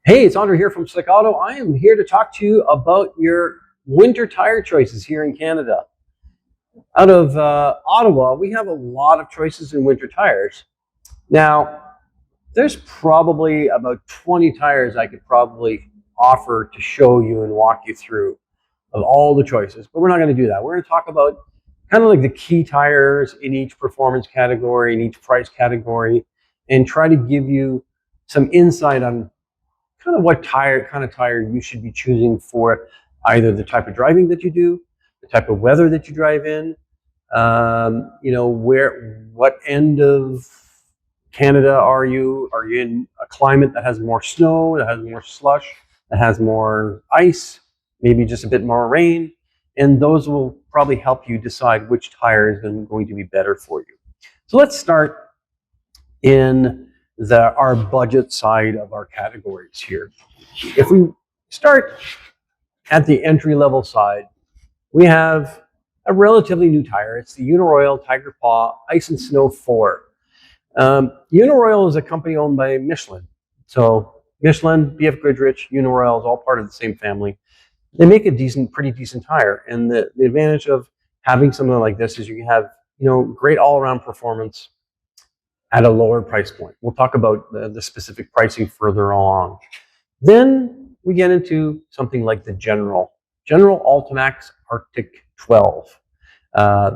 Hey, it's Andre here from Slick Auto. I am here to talk to you about your winter tire choices here in Canada. Out of Ottawa, we have a lot of choices in winter tires. Now, there's probably about 20 tires I could probably offer to show you and walk you through of all the choices, but we're not going to do that. We're going to talk about kind of like the key tires in each performance category, in each price category, and try to give you some insight on kind of what kind of tire you should be choosing for either the type of driving that you do, the type of weather that you drive in, what end of Canada are you? Are you in a climate that has more snow, that has more slush, that has more ice, maybe just a bit more rain? And those will probably help you decide which tire is going to be better for you. So let's start in our budget side of our categories here. If we start at the entry-level side, we have a relatively new tire. It's the Uniroyal Tiger Paw Ice and Snow 4. Uniroyal is a company owned by Michelin. So Michelin, BF Goodrich, Uniroyal is all part of the same family. They make a pretty decent tire. And the advantage of having something like this is you can have, great all-around performance at a lower price point. We'll talk about the specific pricing further along. Then we get into something like the General Ultimax Arctic 12.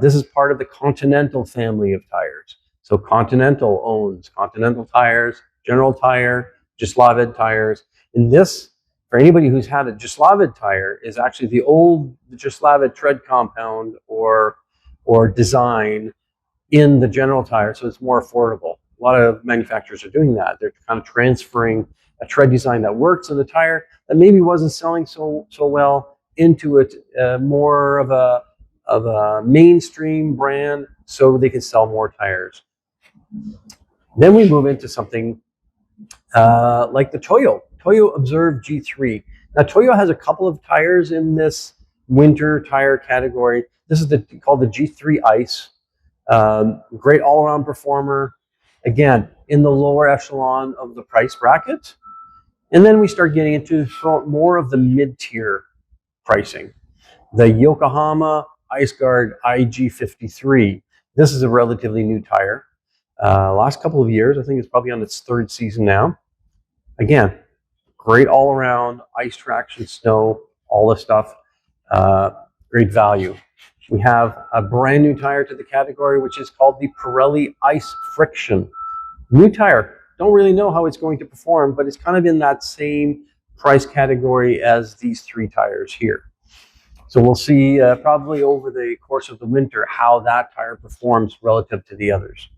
This is part of the Continental family of tires. So Continental owns Continental Tires, General Tire, Gislaved Tires. And this, for anybody who's had a Gislaved tire, is actually the old Gislaved tread compound or design in the General Tire, so it's more affordable. A lot of manufacturers are doing that. They're kind of transferring a tread design that works in the tire that maybe wasn't selling so well into it more of a mainstream brand, so they can sell more tires. Then we move into something like the Toyo Observe G3. Now Toyo has a couple of tires in this winter tire category. This is called the G3 Ice. Great all-around performer. Again, in the lower echelon of the price bracket. And then we start getting into more of the mid-tier pricing. The Yokohama IceGuard IG53. This is a relatively new tire. Last couple of years, I think it's probably on its third season now. Again, great all-around, ice traction, snow, all this stuff. Great value. We have a brand new tire to the category, which is called the Pirelli Ice Friction. New tire. Don't really know how it's going to perform, but it's kind of in that same price category as these three tires here. So we'll see probably over the course of the winter how that tire performs relative to the others.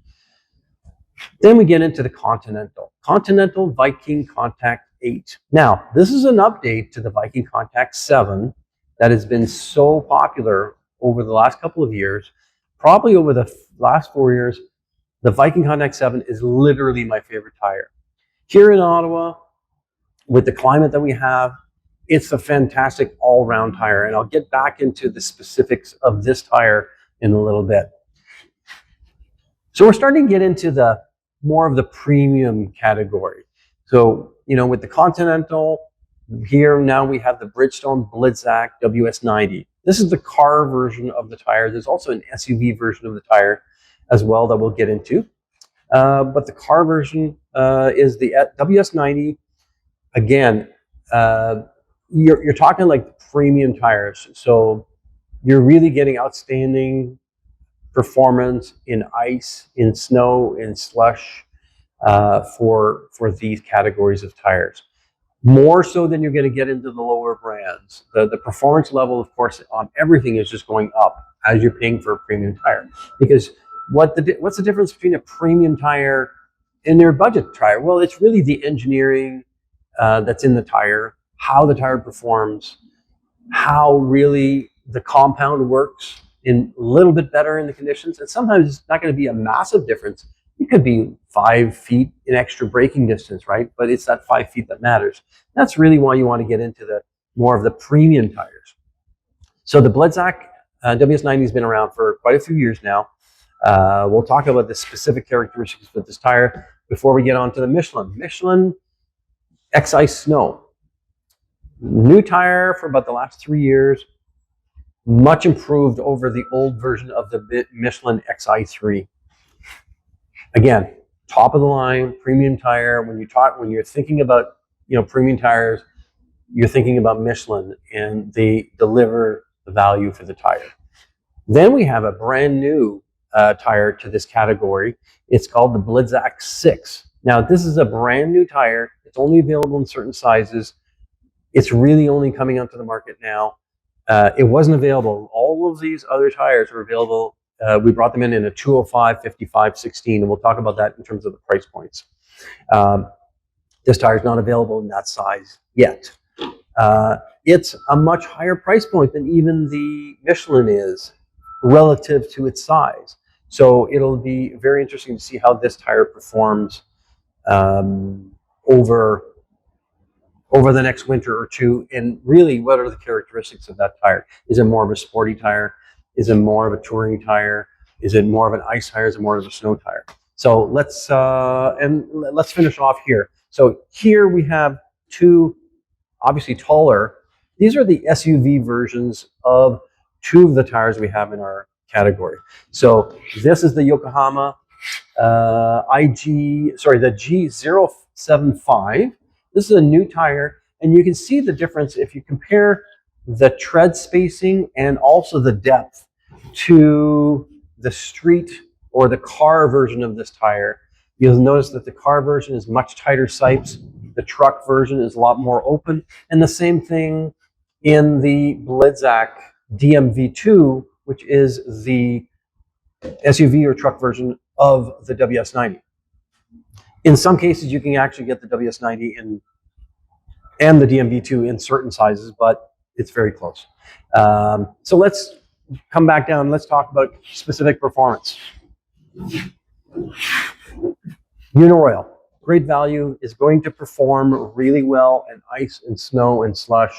Then we get into the Continental Viking Contact 8. Now, this is an update to the Viking Contact 7 that has been so popular over the last couple of years. Probably over the last 4 years, the Viking Contact 7 is literally my favorite tire. Here in Ottawa, with the climate that we have, it's a fantastic all-round tire, and I'll get back into the specifics of this tire in a little bit. So we're starting to get into more of the premium category. So, with the Continental, here now we have the Bridgestone Blizzak WS90. This is the car version of the tire. There's also an SUV version of the tire as well that we'll get into. But the car version is the WS90. Again, you're talking like premium tires. So you're really getting outstanding performance in ice, in snow, in slush for these categories of tires. More so than you're going to get into the lower brands. The performance level, of course, on everything is just going up as you're paying for a premium tire. Because what's the difference between a premium tire and their budget tire? Well, it's really the engineering that's in the tire, how the tire performs, how really the compound works in a little bit better in the conditions. And sometimes it's not going to be a massive difference. It could be 5 feet in extra braking distance, right? But it's that 5 feet that matters. That's really why you want to get into more of the premium tires. So the Blizzak WS90 has been around for quite a few years now. We'll talk about the specific characteristics of this tire before we get on to the Michelin. Michelin X-Ice Snow. New tire for about the last 3 years. Much improved over the old version of the Michelin XI3. Again, top of the line, premium tire. When you're thinking about premium tires, you're thinking about Michelin, and they deliver the value for the tire. Then we have a brand new tire to this category. It's called the Blizzak 6. Now, this is a brand new tire. It's only available in certain sizes. It's really only coming onto the market now. It wasn't available. All of these other tires were available. We brought them in a 205, 55, 16, and we'll talk about that in terms of the price points. This tire is not available in that size yet. It's a much higher price point than even the Michelin is relative to its size. So it'll be very interesting to see how this tire performs over the next winter or two, and really what are the characteristics of that tire. Is it more of a sporty tire? Is it more of a touring tire? Is it more of an ice tire? Is it more of a snow tire? So let's finish off here. So here we have two obviously taller. These are the SUV versions of two of the tires we have in our category. So this is the Yokohama the G075. This is a new tire, and you can see the difference if you compare the tread spacing and also the depth to the street or the car version of this tire. You'll notice that the car version is much tighter sipes. The truck version is a lot more open, and the same thing in the Blizzak DMV2, which is the SUV or truck version of the WS90. In some cases, you can actually get the WS90 and the DMV2 in certain sizes, but it's very close. So let's come back down. Let's talk about specific performance. Uniroyal, great value, is going to perform really well in ice and snow and slush.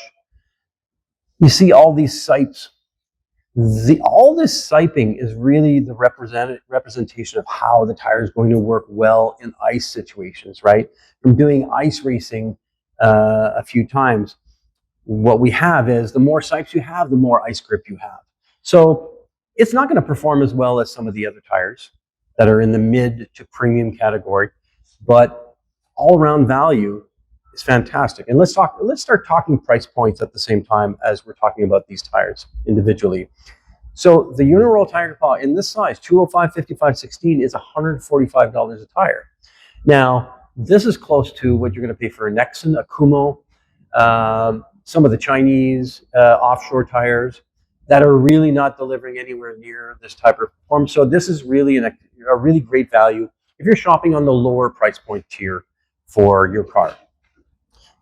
You see all these sipes. All this siping is really the representation of how the tire is going to work well in ice situations, right? From doing ice racing a few times, what we have is the more sipes you have, the more ice grip you have. So it's not going to perform as well as some of the other tires that are in the mid to premium category, but all-around value is fantastic. And let's start talking price points at the same time as we're talking about these tires individually. So the Uniroyal tire in this size, 205, 55, 16, is $145 a tire. Now, this is close to what you're going to pay for a Nexen, a Kumho, some of the Chinese offshore tires that are really not delivering anywhere near this type of performance. So this is really a really great value if you're shopping on the lower price point tier for your car.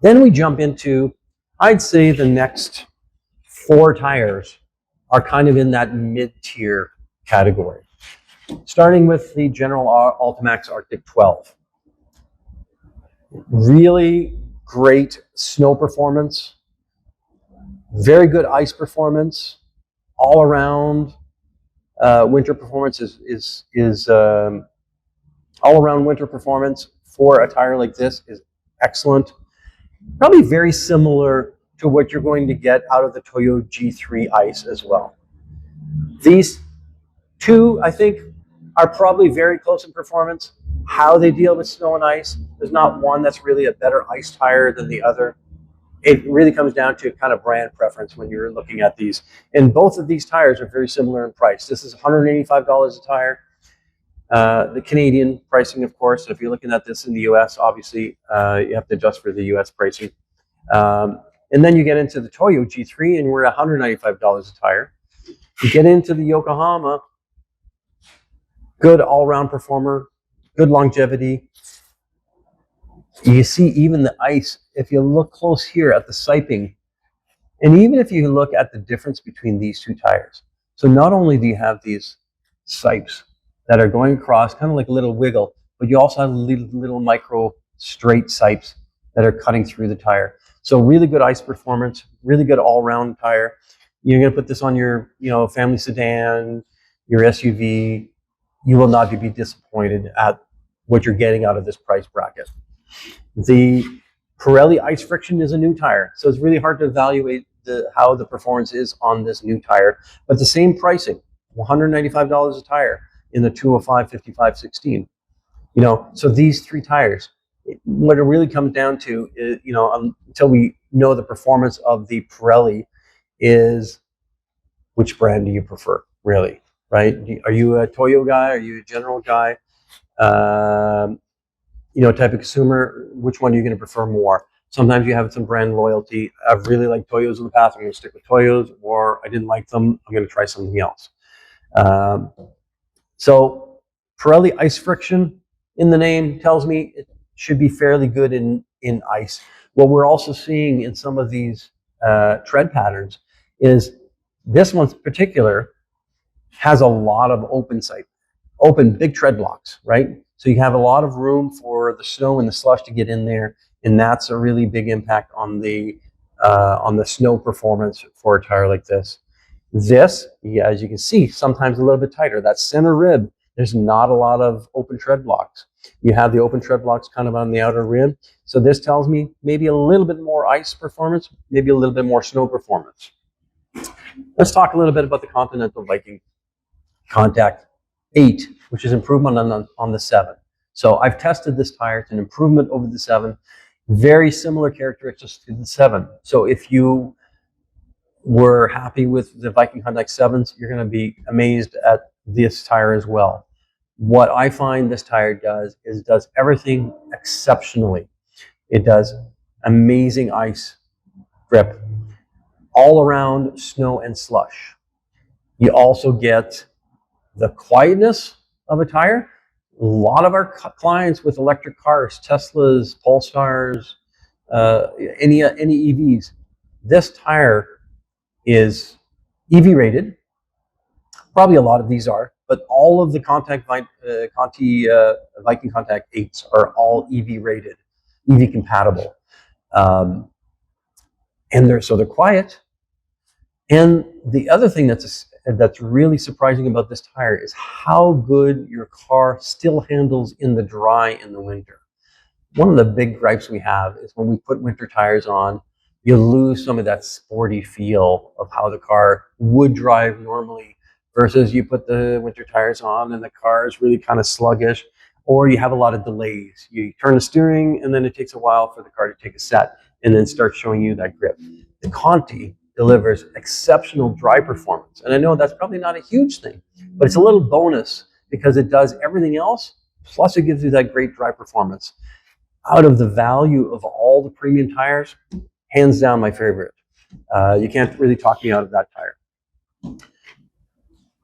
Then we jump into, I'd say the next 4 tires are kind of in that mid-tier category. Starting with the General Ultimax Arctic 12. Really great snow performance, very good ice performance, all around winter performance is all around winter performance for a tire like this is excellent. Probably very similar to what you're going to get out of the Toyo G3 Ice as well. These two, I think, are probably very close in performance. How they deal with snow and ice, there's not one that's really a better ice tire than the other. It really comes down to kind of brand preference when you're looking at these. And both of these tires are very similar in price. This is $185 a tire. The Canadian pricing, of course. So if you're looking at this in the US, obviously you have to adjust for the US pricing. And then you get into the Toyo G3 and we're at $195 a tire. You get into the Yokohama, good all-round performer, good longevity. You see even the ice, if you look close here at the siping, and even if you look at the difference between these two tires. So not only do you have these sipes that are going across, kind of like a little wiggle, but you also have little micro straight sipes that are cutting through the tire. So really good ice performance, really good all-round tire. You're going to put this on your family sedan, your SUV, you will not be disappointed at what you're getting out of this price bracket. The Pirelli Ice Friction is a new tire, so it's really hard to evaluate how the performance is on this new tire, but the same pricing, $195 a tire in the 205, 55, 16. So these three tires, what it really comes down to is, until we know the performance of the Pirelli, is which brand do you prefer, really, right? Are you a Toyo guy? Are you a General guy? Type of consumer, which one are you going to prefer more? Sometimes you have some brand loyalty. I've really liked Toyos in the past. I'm going to stick with Toyos, or I didn't like them. I'm going to try something else. So Pirelli Ice Friction in the name tells me it should be fairly good in ice. What we're also seeing in some of these tread patterns is this one in particular has a lot of open big tread blocks, right? So you have a lot of room for the snow and the slush to get in there, and that's a really big impact on the snow performance for a tire like this. This, as you can see, sometimes a little bit tighter. That center rib, there's not a lot of open tread blocks. You have the open tread blocks kind of on the outer rib. So this tells me maybe a little bit more ice performance, maybe a little bit more snow performance. Let's talk a little bit about the Continental Viking Contact 8, which is improvement on the 7. So I've tested this tire. It's an improvement over the 7. Very similar characteristics to the 7. So if you were happy with the Viking Contact 7s, you're going to be amazed at this tire as well. What I find this tire does is does everything exceptionally. It does amazing ice grip, all around snow and slush. You also get the quietness of a tire. A lot of our clients with electric cars, Teslas, Polestars, any EVs, this tire is EV rated. Probably a lot of these are, but all of the Viking Contact 8s are all EV rated, EV compatible, and they're quiet. And the other thing that's really surprising about this tire is how good your car still handles in the dry in the winter. One of the big gripes we have is when we put winter tires on, you lose some of that sporty feel of how the car would drive normally, versus you put the winter tires on and the car is really kind of sluggish, or you have a lot of delays. You turn the steering and then it takes a while for the car to take a set and then start showing you that grip. The Conti delivers exceptional dry performance. And I know that's probably not a huge thing, but it's a little bonus because it does everything else, plus it gives you that great dry performance. Out of the value of all the premium tires, hands down my favorite. You can't really talk me out of that tire.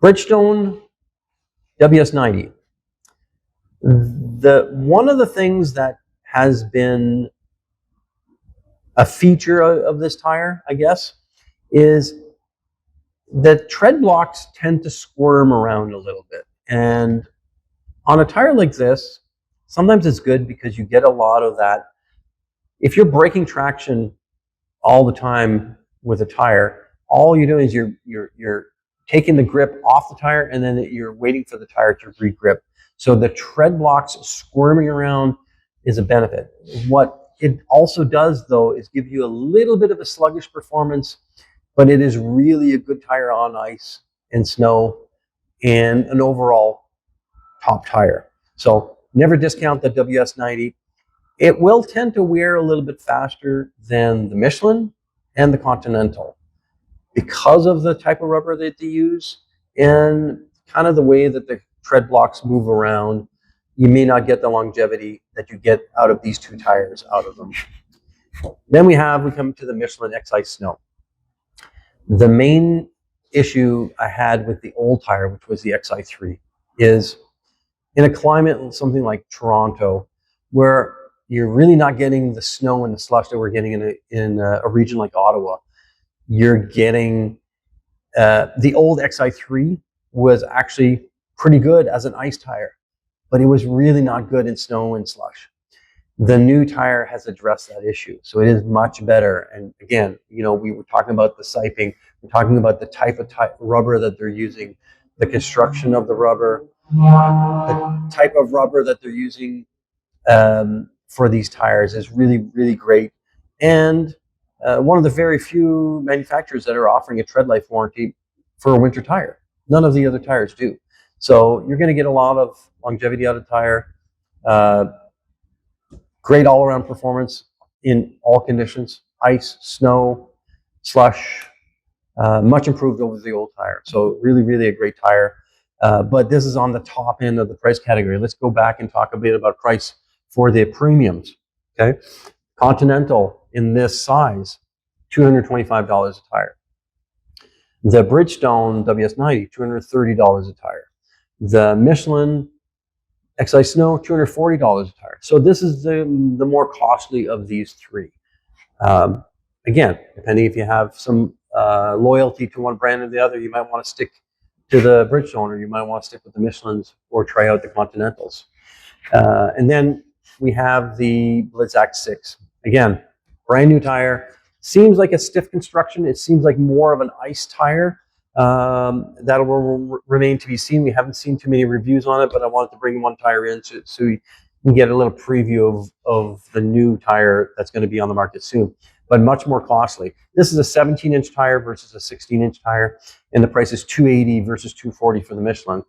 Bridgestone WS90. One of the things that has been a feature of this tire, I guess, is that tread blocks tend to squirm around a little bit. And on a tire like this, sometimes it's good because you get a lot of that. If you're breaking traction all the time with a tire, all you're doing is you're taking the grip off the tire and then you're waiting for the tire to re-grip. So the tread blocks squirming around is a benefit. What it also does, though, is give you a little bit of a sluggish performance, but it is really a good tire on ice and snow and an overall top tire. So never discount the WS90. It will tend to wear a little bit faster than the Michelin and the Continental because of the type of rubber that they use and kind of the way that the tread blocks move around. You may not get the longevity that you get out of these two tires out of them. Then we come to the Michelin X-Ice Snow. The main issue I had with the old tire, which was the XI3, is in a climate something like Toronto, where you're really not getting the snow and the slush that we're getting in a region like Ottawa. You're getting the old XI3 was actually pretty good as an ice tire, but it was really not good in snow and slush. The new tire has addressed that issue, so it is much better. And again, we were talking about the siping, we're talking about the type of rubber that they're using, the construction of the rubber. The type of rubber that they're using for these tires is really, really great. And one of the very few manufacturers that are offering a tread life warranty for a winter tire. None of the other tires do. So you're going to get a lot of longevity out of the tire. Great all-around performance in all conditions: ice, snow, slush. Much improved over the old tire. So really, really a great tire. But this is on the top end of the price category. Let's go back and talk a bit about price for the premiums. Okay, Continental in this size, $225 a tire. The Bridgestone WS90, $230 a tire. The Michelin XI Snow, $240 a tire. So this is the more costly of these three. Again, depending if you have some loyalty to one brand or the other, you might want to stick to the Bridgestone, or you might want to stick with the Michelins or try out the Continentals. And then we have the Blizzak 6. Again, brand new tire. Seems like a stiff construction. It seems like more of an ice tire. That will remain to be seen. We haven't seen too many reviews on it, but I wanted to bring one tire in so you can get a little preview of the new tire that's going to be on the market soon, but much more costly. This is a 17-inch tire versus a 16-inch tire, and the price is $280 versus $240 for the Michelin.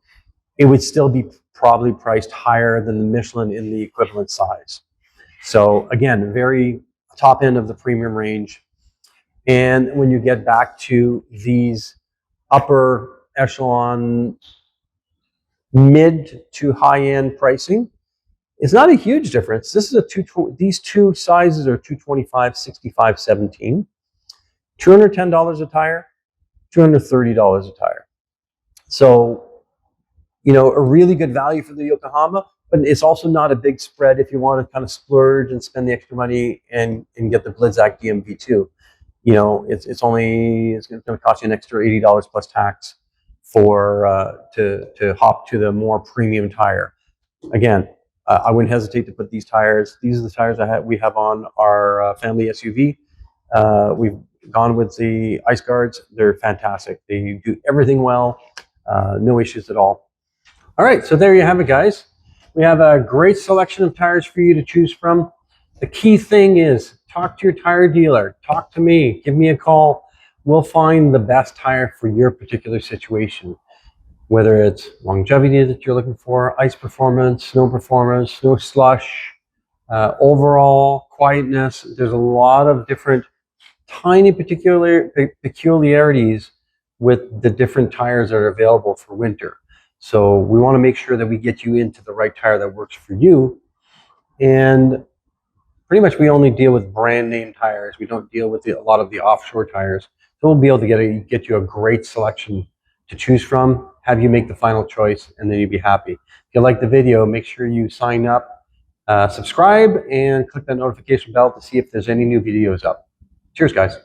It would still be probably priced higher than the Michelin in the equivalent size. So again, very top end of the premium range. And when you get back to these upper echelon, mid to high end pricing, it's not a huge difference. This is these two sizes are 225, 65, 17. $210 a tire, $230 a tire. So, a really good value for the Yokohama, but it's also not a big spread if you want to kind of splurge and spend the extra money and get the Blizzak DMV2. It's going to cost you an extra $80 plus tax to hop to the more premium tire. Again, I wouldn't hesitate to put these tires. These are the tires we have on our family SUV. We've gone with the Ice Guards. They're fantastic. They do everything well. No issues at all. All right, so there you have it, guys. We have a great selection of tires for you to choose from. The key thing is talk to your tire dealer. Talk to me. Give me a call. We'll find the best tire for your particular situation. Whether it's longevity that you're looking for, ice performance, snow slush, overall quietness. There's a lot of different tiny peculiarities with the different tires that are available for winter. So we want to make sure that we get you into the right tire that works for you. And pretty much we only deal with brand name tires. We don't deal with a lot of the offshore tires. So we'll be able to get you a great selection to choose from, have you make the final choice, and then you'll be happy. If you like the video, make sure you sign up, subscribe, and click that notification bell to see if there's any new videos up. Cheers, guys.